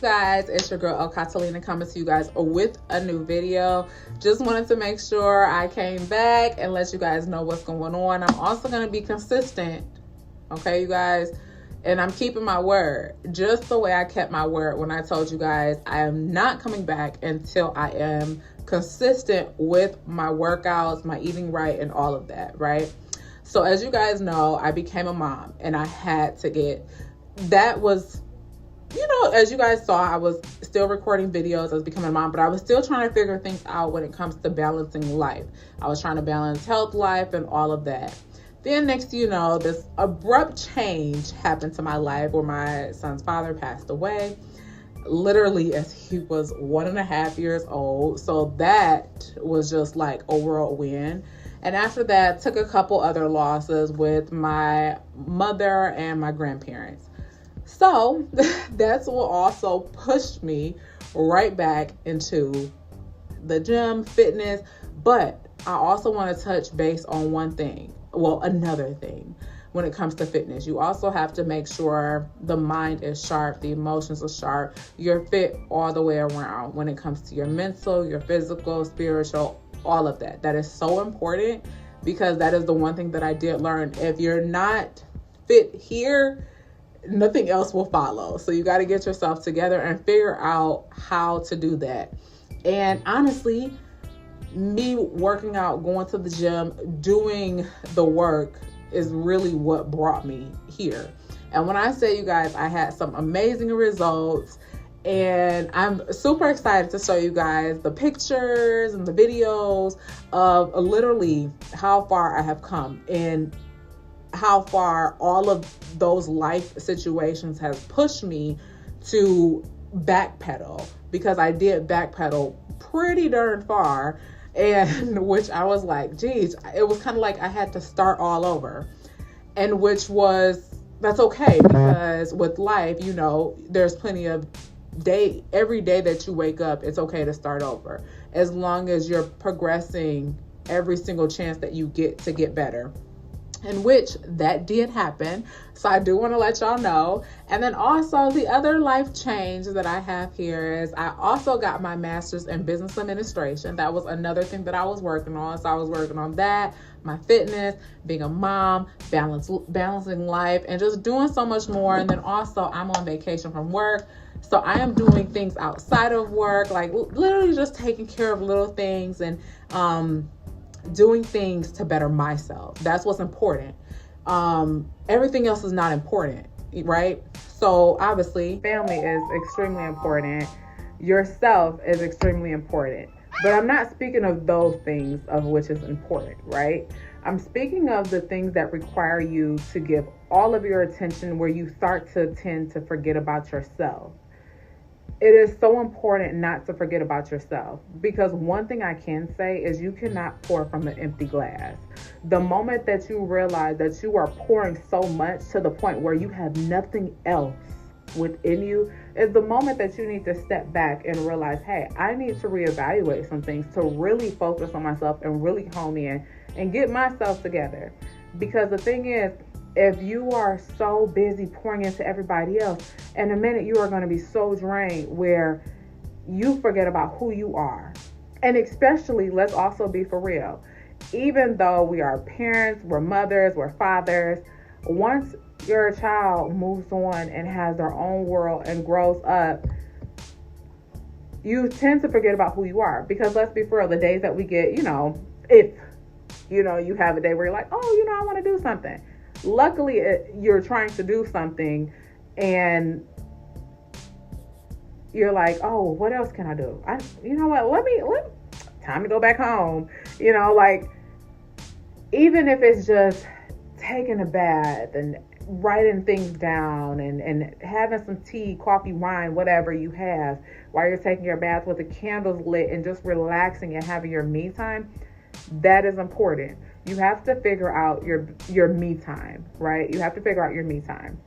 guys, it's your girl Catalina coming to you guys with a new video. Just wanted to make sure I came back and let you guys know what's going on. I'm also going to be consistent, okay, you guys, and I'm keeping my word just the way I kept my word when I told you guys I am not coming back until I am consistent with my workouts, my eating right, and all of that, right? So as you guys know, I became a mom and I had to get, that was, you know, as you guys saw, I was still recording videos. I was becoming a mom, but I was still trying to figure things out when it comes to balancing life. I was trying to balance health, life, and all of that. Then next, you know, this abrupt change happened to my life where my son's father passed away, literally as he was 1.5 years old. So that was just like a whirlwind. And after that, took a couple other losses with my mother and my grandparents. So that's what also pushed me right back into the gym, fitness. But I also want to touch base on one thing. Well, another thing when it comes to fitness. You also have to make sure the mind is sharp, the emotions are sharp. You're fit all the way around when it comes to your mental, your physical, spiritual, all of that. That is so important because that is the one thing that I did learn. If you're not fit here, nothing else will follow. So you got to get yourself together and figure out how to do that. And honestly, me working out, going to the gym, doing the work is really what brought me here. And when I say, you guys, I had some amazing results, and I'm super excited to show you guys the pictures and the videos of literally how far I have come and how far all of those life situations have pushed me to backpedal, because I did backpedal pretty darn far, and which I was like, geez, it was kind of like I had to start all over, and that's okay, because with life, you know, there's plenty of every day that you wake up, it's okay to start over, as long as you're progressing every single chance that you get to get better. In which that did happen. So I do want to let y'all know. And then also the other life change that I have here is I also got my master's in business administration. That was another thing that I was working on. So I was working on that, my fitness, being a mom, balancing life, and just doing so much more. And then also I'm on vacation from work. So I am doing things outside of work, like literally just taking care of little things and, doing things to better myself. That's what's important. Everything else is not important, right? So obviously family is extremely important. Yourself is extremely important, but I'm not speaking of those things of which is important, right? I'm speaking of the things that require you to give all of your attention, where you start to tend to forget about yourself. It is so important not to forget about yourself, because one thing I can say is you cannot pour from an empty glass. The moment that you realize that you are pouring so much to the point where you have nothing else within you is the moment that you need to step back and realize, hey, I need to reevaluate some things to really focus on myself and really hone in and get myself together. Because the thing is, if you are so busy pouring into everybody else, in a minute you are going to be so drained where you forget about who you are. And especially, let's also be for real, even though we are parents, we're mothers, we're fathers, once your child moves on and has their own world and grows up, you tend to forget about who you are. Because let's be for real, the days that we get, you know, if you know you have a day where you're like, oh, you know, I want to do something. Luckily, you're trying to do something and you're like, oh, what else can I do? You know what? Let me time to go back home. You know, like, even if it's just taking a bath and writing things down and having some tea, coffee, wine, whatever you have while you're taking your bath with the candles lit and just relaxing and having your me time, that is important. You have to figure out your me time, right? You have to figure out your me time.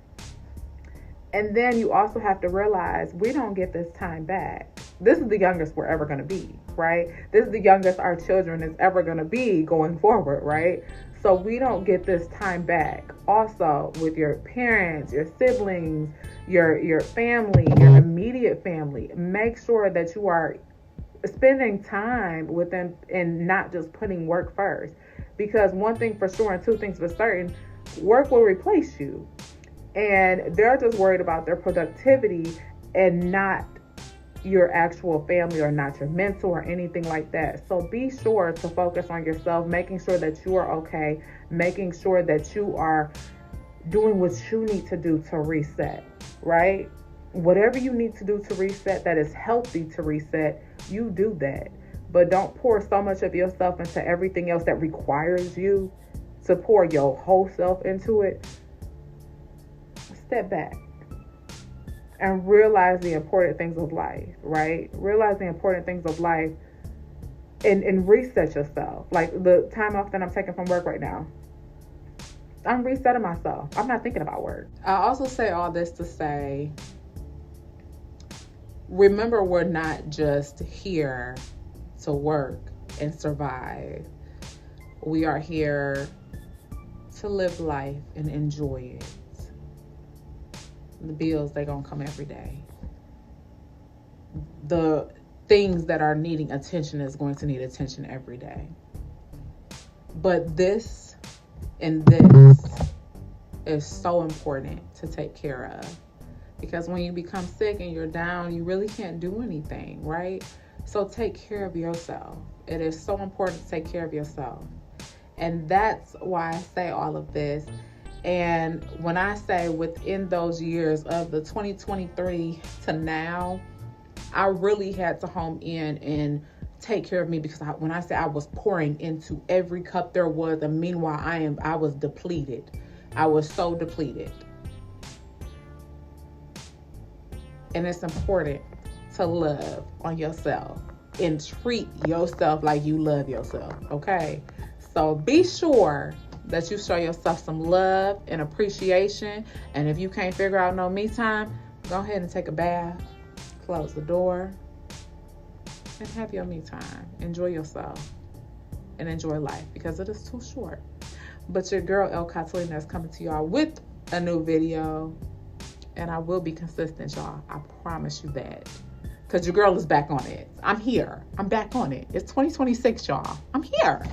And then you also have to realize we don't get this time back. This is the youngest we're ever going to be, right? This is the youngest our children is ever going to be going forward, right? so we don't get this time back. Also, with your parents, your siblings, your family, your immediate family, make sure that you are spending time with them and not just putting work first. Because one thing for sure and two things for certain, work will replace you. And they're just worried about their productivity and not your actual family, or not your mentor or anything like that. So be sure to focus on yourself, making sure that you are okay, making sure that you are doing what you need to do to reset, right? Whatever you need to do to reset that is healthy to reset, you do that. But don't pour so much of yourself into everything else that requires you to pour your whole self into it. Step back and realize the important things of life, right? Realize the important things of life and reset yourself. Like the time off that I'm taking from work right now, I'm resetting myself. I'm not thinking about work. I also say all this to say, remember, we're not just here to work and survive. We are here to live life and enjoy it. The bills, they're gonna come every day. The things that are needing attention is going to need attention every day. But this and this is so important to take care of, because when you become sick and you're down, you really can't do anything, right? So take care of yourself. It is so important to take care of yourself. And that's why I say all of this. And when I say within those years of the 2023 to now, I really had to home in and take care of me, because when I say I was pouring into every cup there was, and meanwhile I was depleted. I was so depleted. And it's important to love on yourself and treat yourself like you love yourself, okay? So be sure that you show yourself some love and appreciation. And if you can't figure out no me time, go ahead and take a bath, close the door, and have your me time. Enjoy yourself and enjoy life, because it is too short. But your girl, El Catalina, is coming to y'all with a new video. And I will be consistent, y'all. I promise you that. Because your girl is back on it. I'm here. I'm back on it. It's 2026, y'all. I'm here.